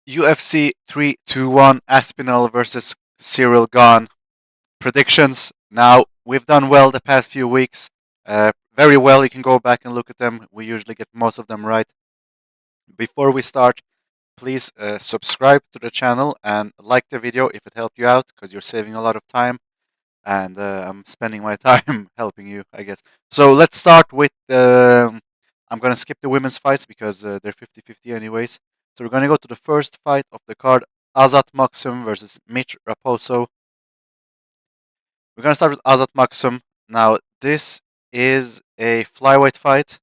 UFC 321 Aspinall versus Cyril Gane. Predictions. Now, we've done well the past few weeks. Very well. You can go back and look at them. We usually get most of them right. Before we start, please subscribe to the channel and like the video if it helped you out because you're saving a lot of time and I'm spending my time helping you, I guess. So let's start with I'm going to skip the women's fights because they're 50-50 anyways. So we're going to go to the first fight of the card, Azat Maksum versus Mitch Raposo. We're going to start with Azat Maksum. Now, this is a flyweight fight.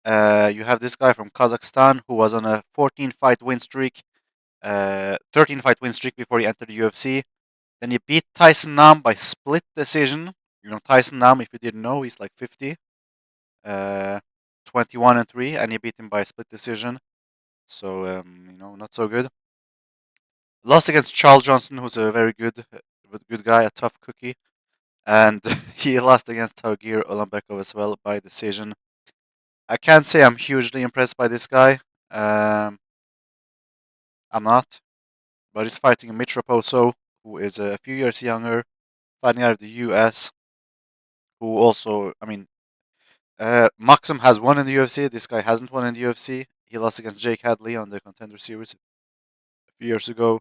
You have this guy from Kazakhstan who was on a 14 fight win streak, 13 fight win streak before he entered the UFC. Then he beat Tyson Nam by split decision. You know, Tyson Nam, if you didn't know, he's like 50, uh, 21-3, and he beat him by split decision. So, not so good. Lost against Charles Johnson, who's a very good guy, a tough cookie. And he lost against Tagir Olambekov as well by decision. I can't say I'm hugely impressed by this guy. I'm not. But he's fighting Mitch Raposo, who is a few years younger, fighting out of the US, who also, Maksum has won in the UFC. This guy hasn't won in the UFC. He lost against Jake Hadley on the Contender Series a few years ago.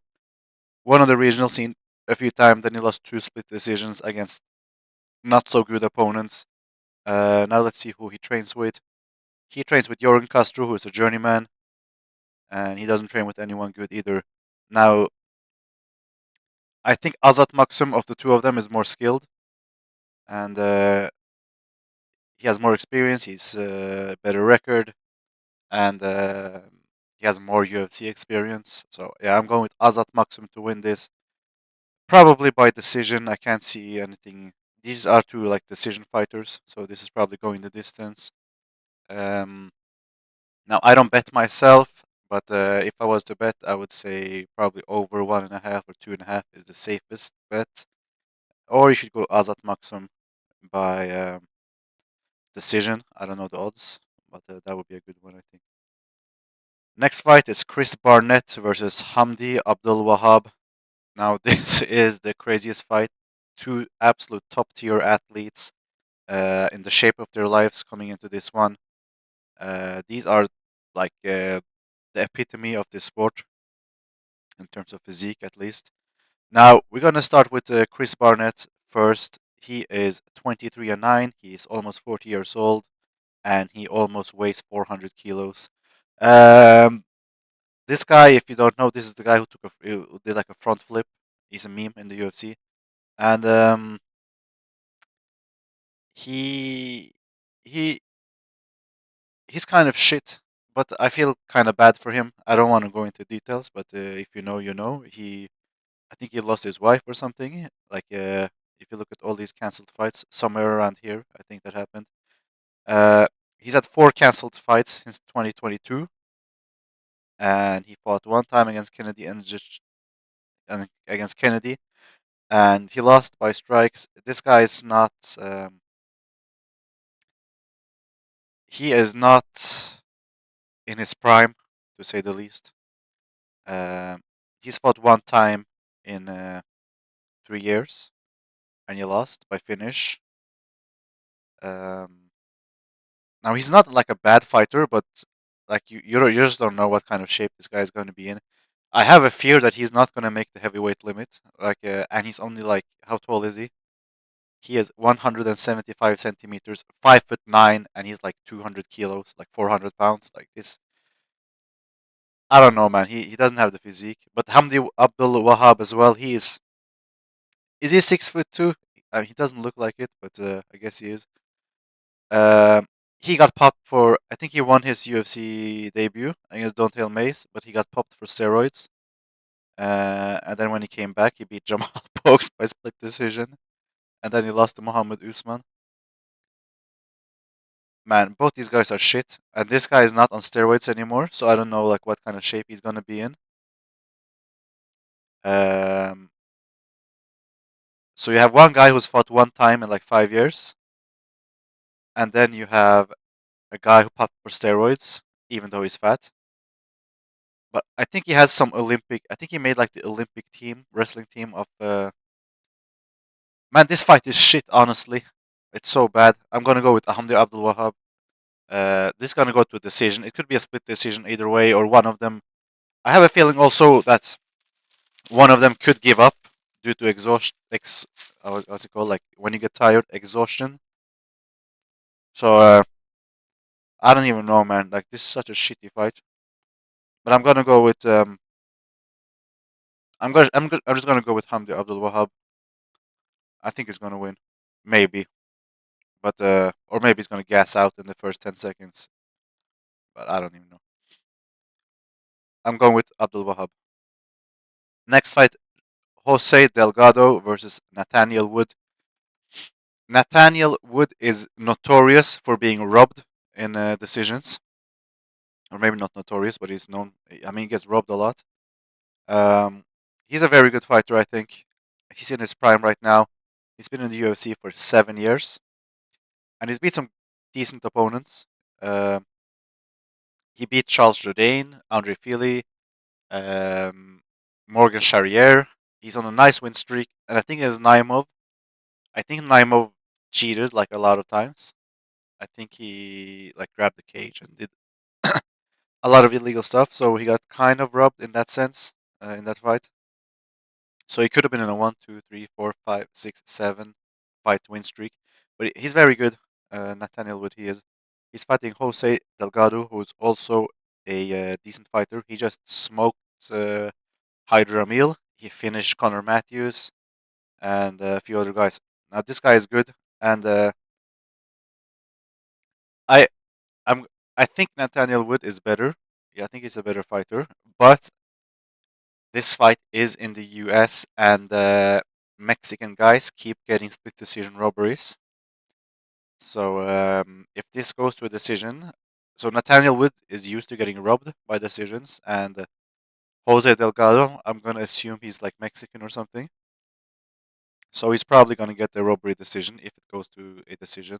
Won on the regional scene a few times. Then he lost 2 split decisions against not so good opponents. Now let's see who he trains with. He trains with Jorgen Castro, who is a journeyman, and he doesn't train with anyone good either. Now, I think Azat Maksum of the two of them is more skilled, and he has more experience. He's better record, and he has more UFC experience. So yeah, I'm going with Azat Maksum to win this, probably by decision. I can't see anything. These are two like decision fighters, so this is probably going the distance. Um, Now I don't bet myself, but if I was to bet, I would say probably over 1.5 or 2.5 is the safest bet. Or you should go Azat Maksum by decision. I don't know the odds, but that would be a good one, I think. Next fight is Chris Barnett versus Hamdy Abdelwahab. Now this is the craziest fight. Two absolute top tier athletes in the shape of their lives coming into this one. These are like the epitome of this sport in terms of physique, at least. Now we're gonna start with Chris Barnett first. He is 23-9. He is almost 40 years old, and he almost weighs 400 kilos. Um, this guy, if you don't know, this is the guy who did like a front flip. He's a meme in the UFC, and he he he's kind of shit. But I feel kind of bad for him. I don't want to go into details, but if you know, you know. I think he lost his wife or something. Like, if you look at all these cancelled fights, somewhere around here, I think that happened. Uh, he's had 4 cancelled fights since 2022, and he fought one time against Kennedy and against Kennedy, and he lost by strikes. This guy is not. He is not in his prime, to say the least. He's fought one time in 3 years, and he lost by finish. Um, Now he's not like a bad fighter, but like you just don't know what kind of shape this guy is going to be in. I have a fear that he's not going to make the heavyweight limit. Like, and he's only like, how tall is he? He is 175 centimeters, 5'9", and he's like 200 kilos, like 400 pounds. Like this, I don't know, man. He doesn't have the physique. But Hamdi Abdul Wahab as well. Is he 6'2"? He doesn't look like it, but I guess he is. Um, he got popped for. I think he won his UFC debut against Don'Tale Mace, but he got popped for steroids. And then when he came back, he beat Jamal Pokes by split decision, and then he lost to Muhammad Usman. Man, both these guys are shit, and this guy is not on steroids anymore, so I don't know like what kind of shape he's gonna be in. Um, so you have one guy who's fought one time in like 5 years, and then you have a guy who popped for steroids, even though he's fat. But I think he has some Olympic. I think he made like the Olympic team, wrestling team of. Man, this fight is shit. Honestly, it's so bad. I'm gonna go with Hamdy Abdelwahab. This is gonna go to a decision. It could be a split decision either way, or one of them. I have a feeling also that one of them could give up due to exhaustion. What's it called? Like when you get tired, exhaustion. So I don't even know, man. Like this is such a shitty fight. But I'm gonna go with I'm just gonna go with Hamdi Abdul Wahab. I think he's gonna win, maybe, but or maybe he's gonna gas out in the first 10 seconds. But I don't even know. I'm going with Abdul Wahab. Next fight: Jose Delgado versus Nathaniel Wood. Nathaniel Wood is notorious for being robbed in decisions, or maybe not notorious, but he's known. I mean, he gets robbed a lot. Um, he's a very good fighter. I think he's in his prime right now. He's been in the UFC for 7 years, and he's beat some decent opponents. Um, he beat Charles Jourdain, Andre Fili, um, Morgan Charrier. He's on a nice win streak, and I think it's Naimov. I think Naimov cheated like a lot of times. I think he like grabbed the cage and did a lot of illegal stuff, so he got kind of robbed in that sense in that fight. So he could have been in a 1, 2, 3, 4, 5, 6, 7 fight win streak, but he's very good. Nathaniel Wood, he is. He's fighting Jose Delgado, who is also a decent fighter. He just smoked uh, Hydra Meal. He finished Connor Matheus and a few other guys. Now this guy is good, and I I'm I think Nathaniel Wood is better. Yeah, I think he's a better fighter, but this fight is in the US, and Mexican guys keep getting split decision robberies. So if this goes to a decision, so Nathaniel Wood is used to getting robbed by decisions, and Jose Delgado, I'm gonna assume he's like Mexican or something. So he's probably gonna get the robbery decision if it goes to a decision,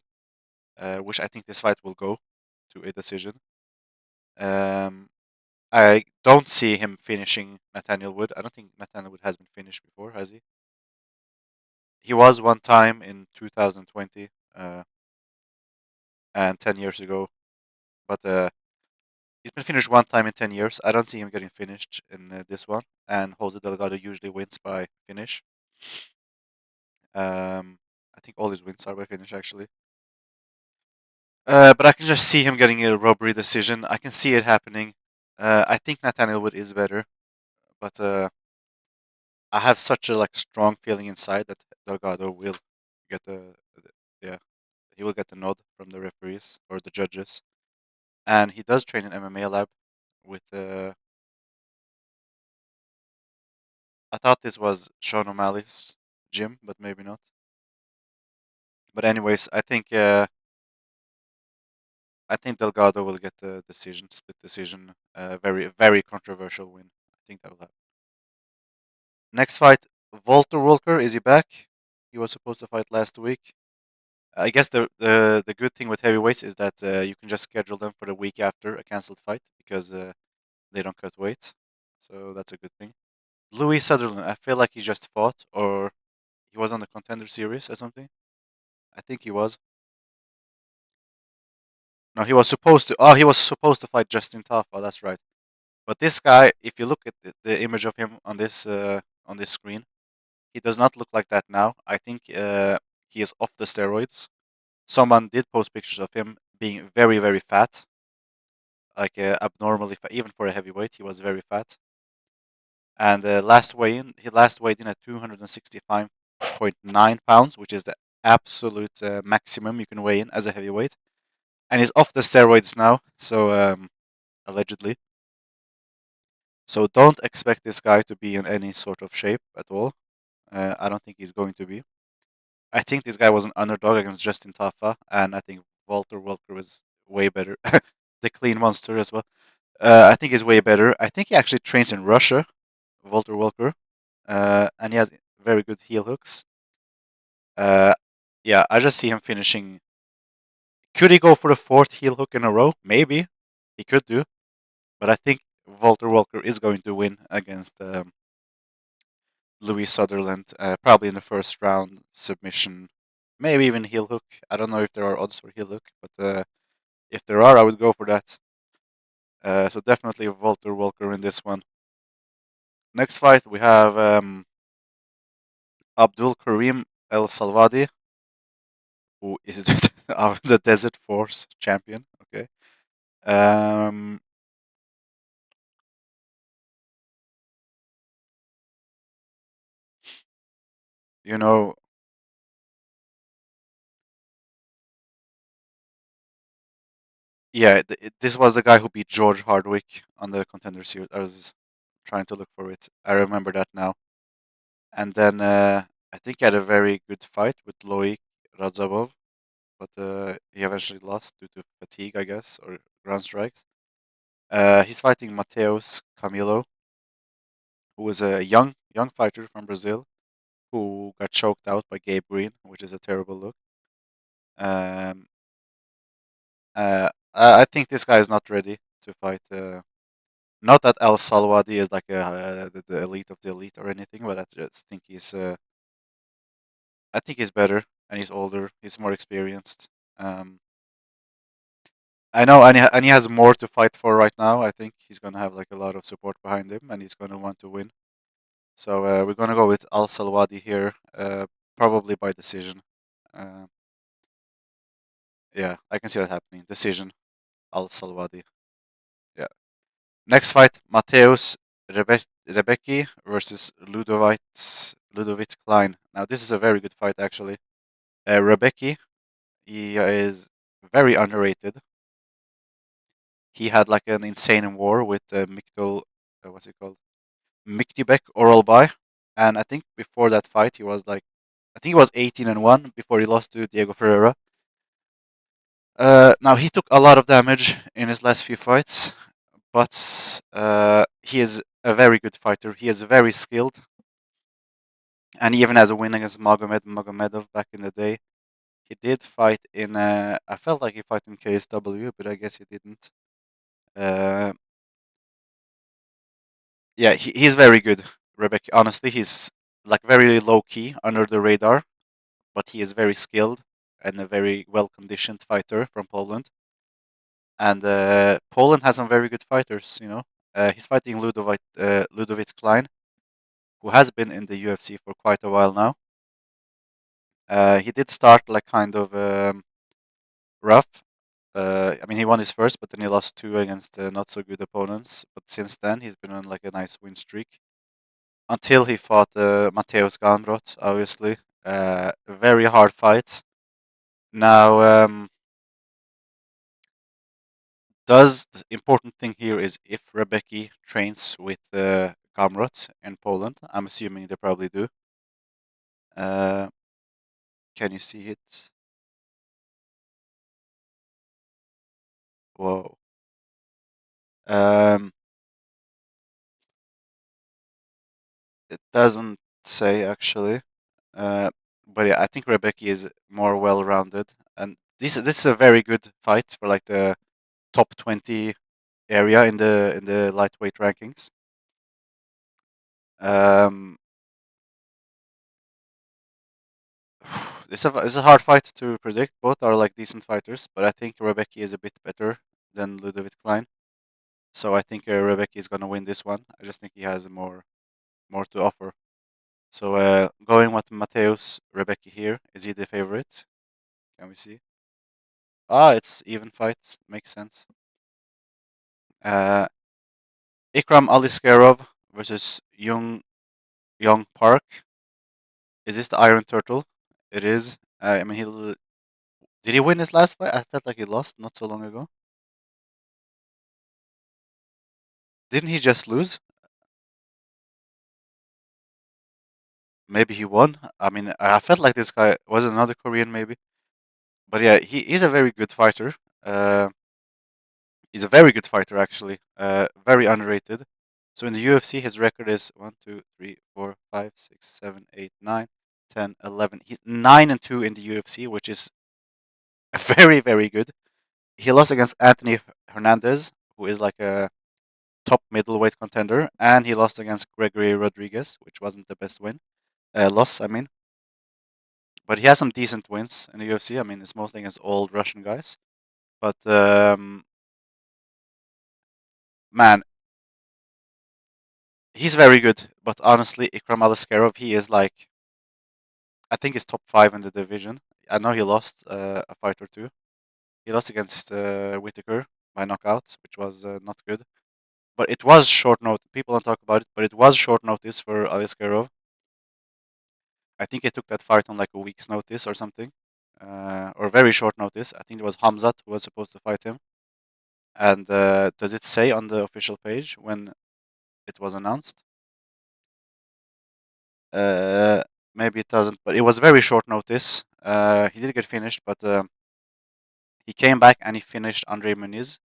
which I think this fight will go to a decision. Um, I don't see him finishing Nathaniel Wood. I don't think Nathaniel Wood has been finished before, has he? He was one time in 2020 and 10 years ago, but he's been finished one time in 10 years. I don't see him getting finished in this one, and Jose Delgado usually wins by finish. I think all his wins are by finish, actually. But I can just see him getting a robbery decision. I can see it happening. I think Nathaniel Wood is better, but I have such a like strong feeling inside that Delgado will get yeah, he will get the nod from the referees or the judges, and he does train in MMA lab with. I thought this was Sean O'Malley's gym, but maybe not. But anyways, I think Delgado will get the decision, split decision, very very controversial win. I think that will happen. Next fight, Walter Walker, is he back? He was supposed to fight last week. I guess the good thing with heavyweights is that you can just schedule them for the week after a cancelled fight because they don't cut weight, so that's a good thing. Louie Sutherland, I feel like he just fought, or he was on the contender series or something. I think he was. No, he was supposed to. Oh, he was supposed to fight Justin Tafa. That's right. But this guy, if you look at the image of him on this screen, he does not look like that now. I think he is off the steroids. Someone did post pictures of him being very very fat, like abnormally fat, even for a heavyweight. He was very fat. And he last weighed in at 265.9 pounds, which is the absolute maximum you can weigh in as a heavyweight. And he's off the steroids now, so allegedly. So don't expect this guy to be in any sort of shape at all. I don't think he's going to be. I think this guy was an underdog against Justin Tafa, and I think Walter Welker was way better. The clean monster as well. I think he's way better. I think he actually trains in Russia, Walter Welker, and he has very good heel hooks. Uh, yeah, I just see him finishing. Could he go for the fourth heel hook in a row? Maybe he could do, but I think Walter Walker is going to win against Louie Sutherland, probably in the first round submission, maybe even heel hook. I don't know if there are odds for heel hook, but if there are, I would go for that. So definitely Walter Walker in this one. Next fight we have Abdul Kareem El Salwadi, who is the Desert Force champion. Okay. Um, you know, yeah, this was the guy who beat George Hardwick on the Contender Series. I was trying to look for it. I remember that now. And then I think he had a very good fight with Loic Radzhabov, but he eventually lost due to fatigue, I guess, or ground strikes. He's fighting Matheus Camilo, who is a young fighter from Brazil who got choked out by Gabe Green, which is a terrible look. Um, I think this guy is not ready to fight. Not that El Salwadi is like the elite of the elite or anything, but I just think I think he's better and he's older. He's more experienced. Um, I know, and he has more to fight for right now. I think he's gonna have like a lot of support behind him, and he's gonna want to win. So we're gonna go with Al Salwadi here, probably by decision. Uh, yeah, I can see that happening. Decision, Al Salwadi. Yeah. Next fight, Mateusz Rebecki versus Ludovit Klein. Now this is a very good fight actually. Rebecki, he is very underrated. He had like an insane war with Miktul, what's it called? Miktibek Oralbay. And I think before that fight, he was like, I think he was 18-1 before he lost to Diego Ferreira. Now he took a lot of damage in his last few fights, but he is a very good fighter. He is very skilled, and he even has a win against Magomedov back in the day. He did fight in. I felt like he fought in KSW, but I guess he didn't. Uh, yeah, he's very good, Rebecca. Honestly, he's like very low key, under the radar, but he is very skilled and a very well conditioned fighter from Poland. And Poland has some very good fighters. He's fighting Ludovit Klein, who has been in the UFC for quite a while now. He did start like kind of rough. I mean, he won his first, but then he lost two against not so good opponents. But since then, he's been on like a nice win streak until he fought Matheus Gamrot, obviously. A very hard fight. Now, the important thing here is if Rebecki trains with Gamrot in Poland. I'm assuming they probably do. Uh, can you see it? Whoa. Um, it doesn't say actually. Uh, but yeah, I think Rebecki is more well-rounded, and this is a very good fight for like the top 20 area in the lightweight rankings. Um, it's a hard fight to predict. Both are like decent fighters, but I think Rebecki is a bit better than Ludovit Klein. So I think Rebecki is gonna win this one. I just think he has more to offer. So going with Mateusz Rebecki here, is he the favorite? Can we see? Ah, it's even fight. Makes sense. Uh, Ikram Aliskerov versus Young Park. Is this the Iron Turtle? It is. I mean, did he win his last fight? I felt like he lost not so long ago. Didn't he just lose? Maybe he won. I mean, I felt like this guy was another Korean, maybe. But yeah, he's a very good fighter. Uh, he's a very good fighter, actually. Very underrated. So in the UFC, his record is 1, 2, 3, 4, 5, 6, 7, 8, 9, 10, 11. He's 9-2 in the UFC, which is very, very good. He lost against Anthony Hernandez, who is like a top middleweight contender, and he lost against Gregory Rodriguez, which wasn't the best loss. I mean, but he has some decent wins in the UFC. I mean, it's mostly against old Russian guys. But man, he's very good. But honestly, Ikram Aliskerov, he is like, I think he's top 5 in the division. I know he lost a fight or two. He lost against Whitaker by knockout, which was not good. But it was short notice. People don't talk about it, but it was short notice for Aliskerov. I think he took that fight on like a week's notice or something, or very short notice. I think it was Hamzat who was supposed to fight him. And does it say on the official page when it was announced? Uh, Maybe it doesn't, but it was very short notice. He did get finished, but he came back and he finished Andre Muniz.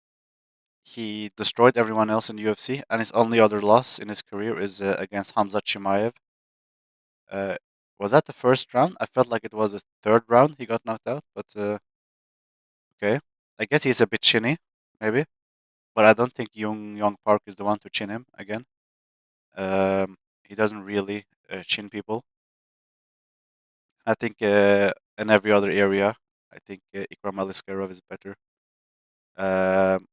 He destroyed everyone else in the UFC, and his only other loss in his career is against Hamzat Chimaev. Uh, was that the first round? I felt like it was the third round he got knocked out, but okay. I guess he's a bit chinny, maybe, but I don't think Young Park is the one to chin him again. He doesn't really chin people. I think in every other area, I think Ikram Aliskerov is better. Um,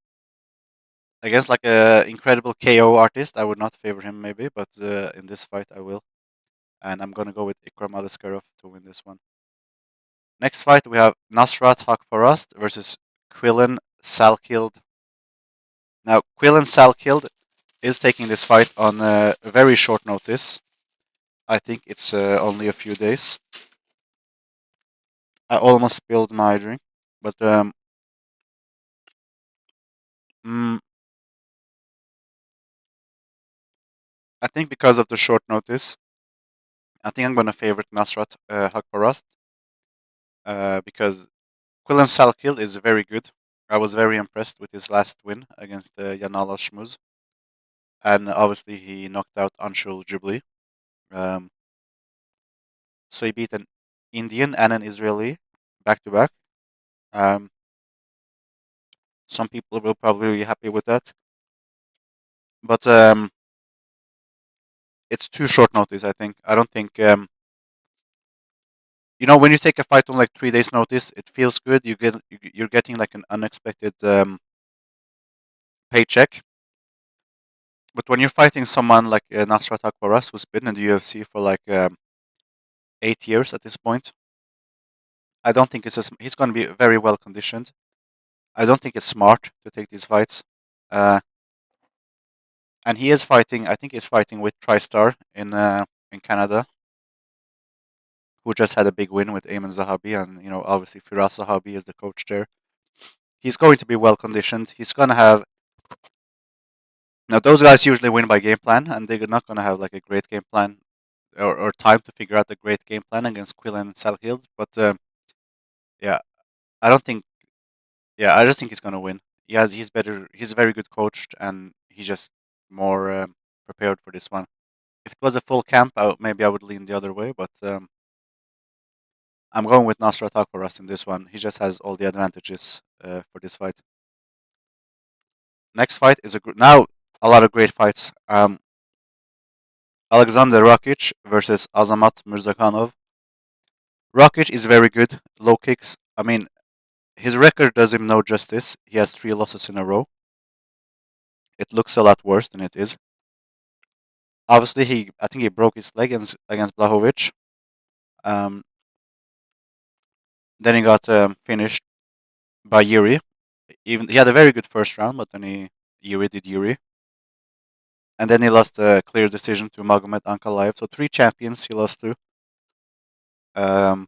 Against like a incredible KO artist, I would not favor him maybe, but in this fight I will, and I'm gonna go with Ikram Aliskerov to win this one. Next fight we have Nasrat Haqparast versus Quillan Salkilld. Now Quillan Salkilld is taking this fight on very short notice. I think it's only a few days. I almost spilled my drink, but mm, I think because of the short notice, I think I'm going to favorite Nasrat Haqparast because Quillan Salkilld is very good. I was very impressed with his last win against Yanala Shmuz, and obviously he knocked out Anshul Jibli. Um, so he beat an Indian and an Israeli back to back. Um, some people will probably be happy with that, but it's too short notice. I think. I don't think. When you take a fight on like 3 days' notice, it feels good. You're getting like an unexpected paycheck. But when you're fighting someone like Nasrat Akbaras, who's been in the UFC for like 8 years at this point, I don't think he's going to be very well conditioned. I don't think it's smart to take these fights. Uh, and he is fighting. I think he's fighting with TriStar in Canada, who just had a big win with Ayman Zahabi, and obviously Firas Zahabi is the coach there. He's going to be well conditioned. He's going to have now those guys usually win by game plan, and they're not going to have like a great game plan or time to figure out a great game plan against Quillan and Salkilld. But yeah, I don't think. Yeah, I just think he's going to win. He's better. He's very good coached, and he's just more prepared for this one. If it was a full camp, maybe I would lean the other way, but I'm going with Nasrat Akbarast in this one. He just has all the advantages for this fight. Next fight is now a lot of great fights. Alexander Rakic versus Azamat Mirzakhanov. Rakic is very good. Low kicks. I mean, his record does him no justice. He has 3 losses in a row. It looks a lot worse than it is. Obviously, I think he broke his leg against Blahovic. Um, then he got finished by Yuri. Even he had a very good first round, but then Yuri did Yuri, and then he lost a clear decision to Magomed Ankalaev. So 3 champions he lost to. Um,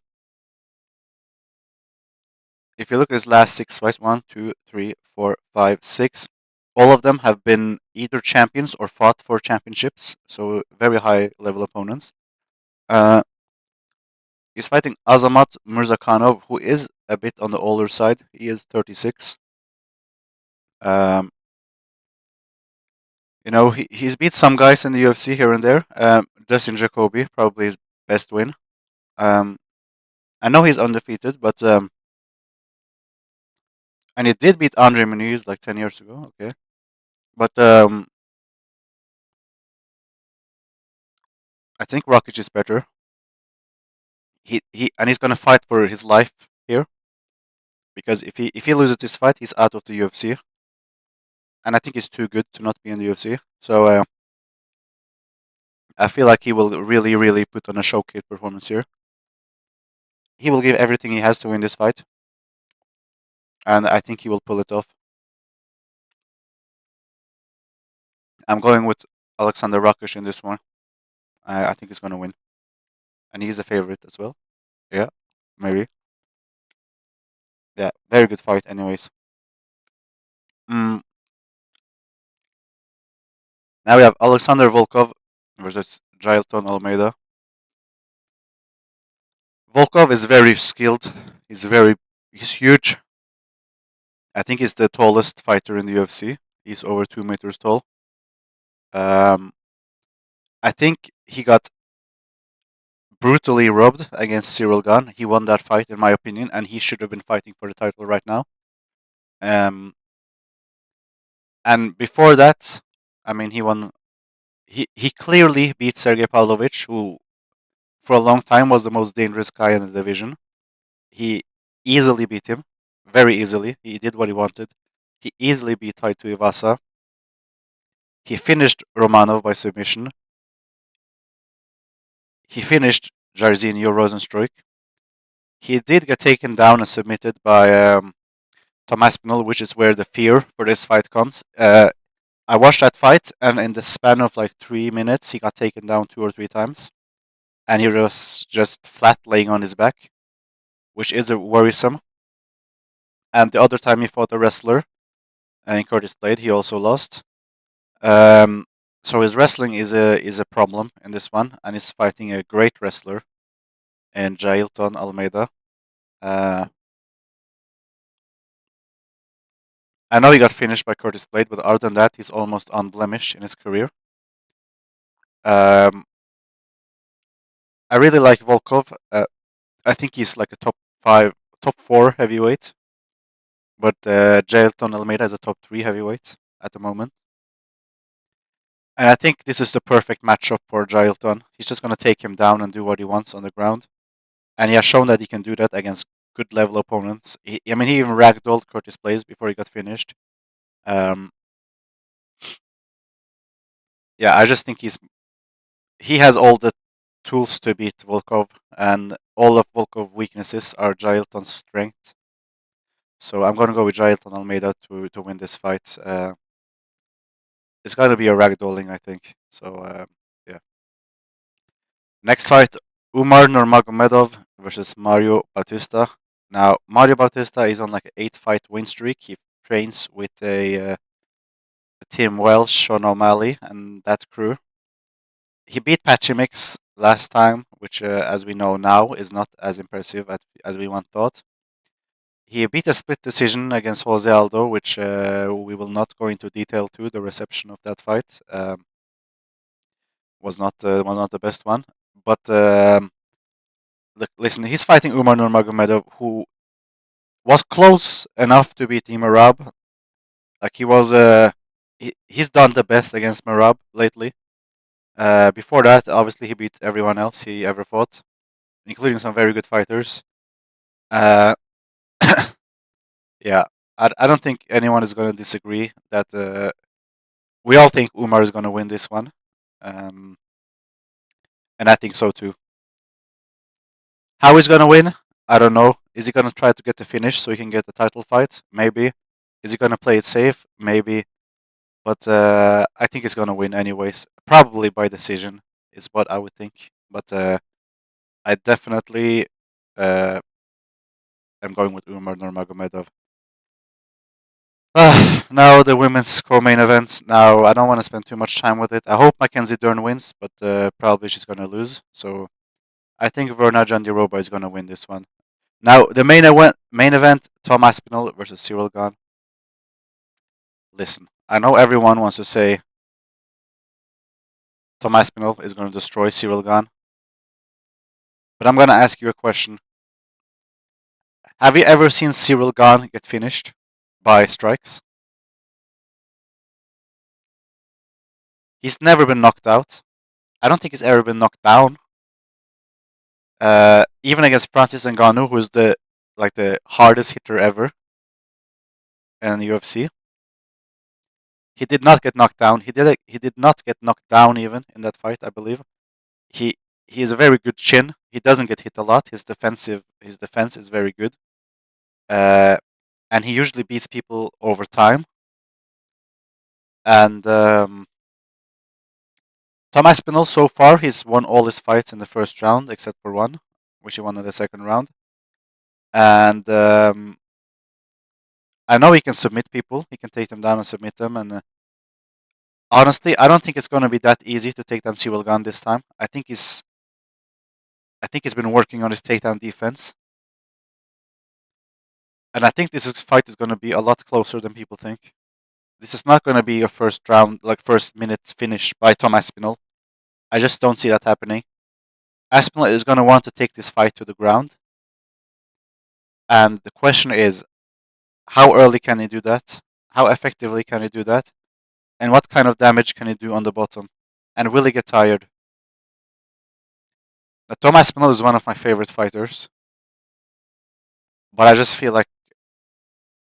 if you look at his last 6 fights, one, two, three, four, five, six, all of them have been either champions or fought for championships. So very high level opponents. Uh, he's fighting Azamat Mirzakhanov, who is a bit on the older side. He is 36. Um, he's beat some guys in the UFC here and there. Dustin Jacoby, probably his best win. Um, I know he's undefeated, but and he did beat Andre Muniz like 10 years ago. Okay, but I think Rakic is better. He's gonna fight for his life here because if he loses this fight, he's out of the UFC, and I think he's too good to not be in the UFC. So I feel like he will really, really put on a showcase performance here. He will give everything he has to win this fight, and I think he will pull it off. I'm going with Aleksandar Rakic in this one. I think he's gonna win, and he's a favorite as well. Yeah, maybe. Yeah, very good fight. Anyways, mm, now we have Alexander Volkov versus Jailton Almeida. Volkov is very skilled. He's huge. I think he's the tallest fighter in the UFC. He's over 2 meters tall. Um, I think he got brutally robbed against Cyril Gane. He won that fight, in my opinion, and he should have been fighting for the title right now. Um, and before that, I mean, he won. He clearly beat Sergey Pavlovich, who for a long time was the most dangerous guy in the division. He easily beat him, very easily. He did what he wanted. He easily beat Taito Ivasa. He finished Romanov by submission. He finished Jairzinho Rosenstruik. He did get taken down and submitted by Tom Aspinall, which is where the fear for this fight comes. I watched that fight, and in the span of like 3 minutes, he got taken down 2 or 3 times, and he was just flat laying on his back, which is a worrisome. And the other time he fought a wrestler, in Curtis Blade, he also lost. Um, so his wrestling is a problem in this one, and he's fighting a great wrestler in Jailton Almeida. Uh, I know he got finished by Curtis Blade, but other than that, he's almost unblemished in his career. Um, I really like Volkov. I think he's like a top five, top four heavyweight, but Jailton Almeida is a top three heavyweight at the moment. And I think this is the perfect matchup for Jailton. He's just going to take him down and do what he wants on the ground. And he has shown that he can do that against good level opponents. I mean, he even ragdolled Curtis Blaze before he got finished. Um, yeah, I just think he has all the tools to beat Volkov, and all of Volkov's weaknesses are Jailton's strength. So I'm going to go with Jailton Almeida to win this fight. It's going to be a ragdolling, I think. So, yeah. Next fight, Umar Nurmagomedov versus Mario Bautista. Now, Mario Bautista is on like an 8 fight win streak. He trains with a Tim Welsh, Sean O'Malley, and that crew. He beat Patchy Mix last time, which, as we know now, is not as impressive as we once thought. He beat a split decision against Jose Aldo, which we will not go into detail to. The reception of that fight was not the best one. But look, listen, he's fighting Umar Nurmagomedov, who was close enough to beat Merab. Like he's done the best against Merab lately. Before that, obviously, he beat everyone else he ever fought, including some very good fighters. Uh, yeah, I don't think anyone is going to disagree that we all think Umar is going to win this one. Um, and I think so too. How he's going to win, I don't know. Is he going to try to get the finish so he can get the title fight? Maybe. Is he going to play it safe? Maybe. But I think he's going to win anyways. Probably by decision is what I would think. But I definitely uh, am going with Umar Nurmagomedov. Now the women's co-main event. Now I don't want to spend too much time with it. I hope Mackenzie Dern wins, but probably she's gonna lose. So I think Verna Jandiroba is gonna win this one. Now the main event: Tom Aspinall versus Cyril Gane. Listen, I know everyone wants to say Tom Aspinall is gonna destroy Cyril Gane, but I'm gonna ask you a question. Have you ever seen Cyril Gane get finished by strikes? He's never been knocked out. I don't think he's ever been knocked down. Even against Francis Ngannou, who's the hardest hitter ever in the UFC, he did not get knocked down. He did not get knocked down even in that fight, I believe. He he has a very good chin. He doesn't get hit a lot. His defense is very good. Uh, and he usually beats people over time. And Tom Aspinall, so far, he's won all his fights in the first round except for one, which he won in the second round. And I know he can submit people. He can take them down and submit them. And honestly, I don't think it's going to be that easy to take down Cyril Gane this time. I think he's been working on his takedown defense. And I think fight is going to be a lot closer than people think. This is not going to be a first round, like first minute finish by Tom Aspinall. I just don't see that happening. Aspinall is going to want to take this fight to the ground. And the question is, how early can he do that? How effectively can he do that? And what kind of damage can he do on the bottom? And will he get tired? Now, Tom Aspinall is one of my favorite fighters. But I just feel like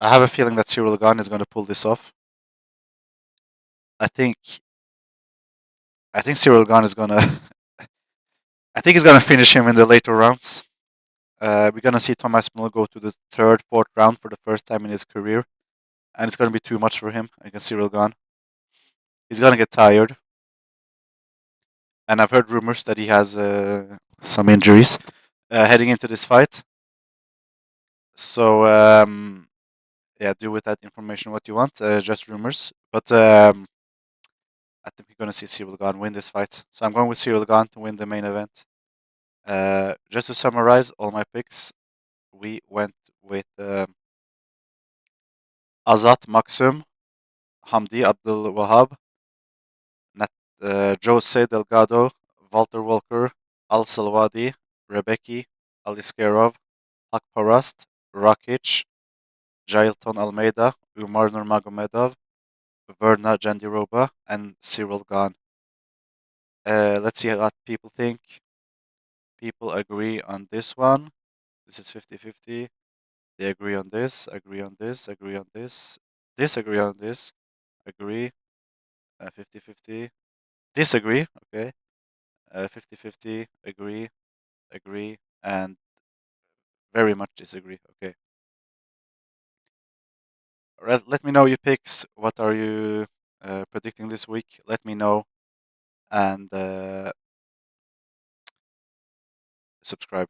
I have a feeling that Cyril Gane is going to pull this off. I think I think Cyril Gane is gonna I think he's gonna finish him in the later rounds. We're gonna see Tom Aspinall go to the third, fourth round for the first time in his career, and it's gonna be too much for him against Cyril Gane. He's gonna get tired, and I've heard rumors that he has some injuries heading into this fight. So yeah, do with that information what you want. Just rumors, but I think we're gonna see Cyril Gane win this fight. So I'm going with Cyril Gane to win the main event. Just to summarize all my picks, we went with Azat, Maksum, Hamdy, Abdelwahab, Jose Delgado, Valter Walker, Selwady, Rebecki, Aliskerov, Haqparast, Rakic, Jailton Almeida, Umar Nurmagomedov, Verna Jandiroba, and Cyril Gane. Let's see what people think. People agree on this one. This is 50-50. They agree on this, agree on this, agree on this, disagree on this, agree, 50-50, disagree, okay, 50-50, agree, agree, and very much disagree, okay. Let me know your picks. What are you predicting this week? Let me know, and subscribe.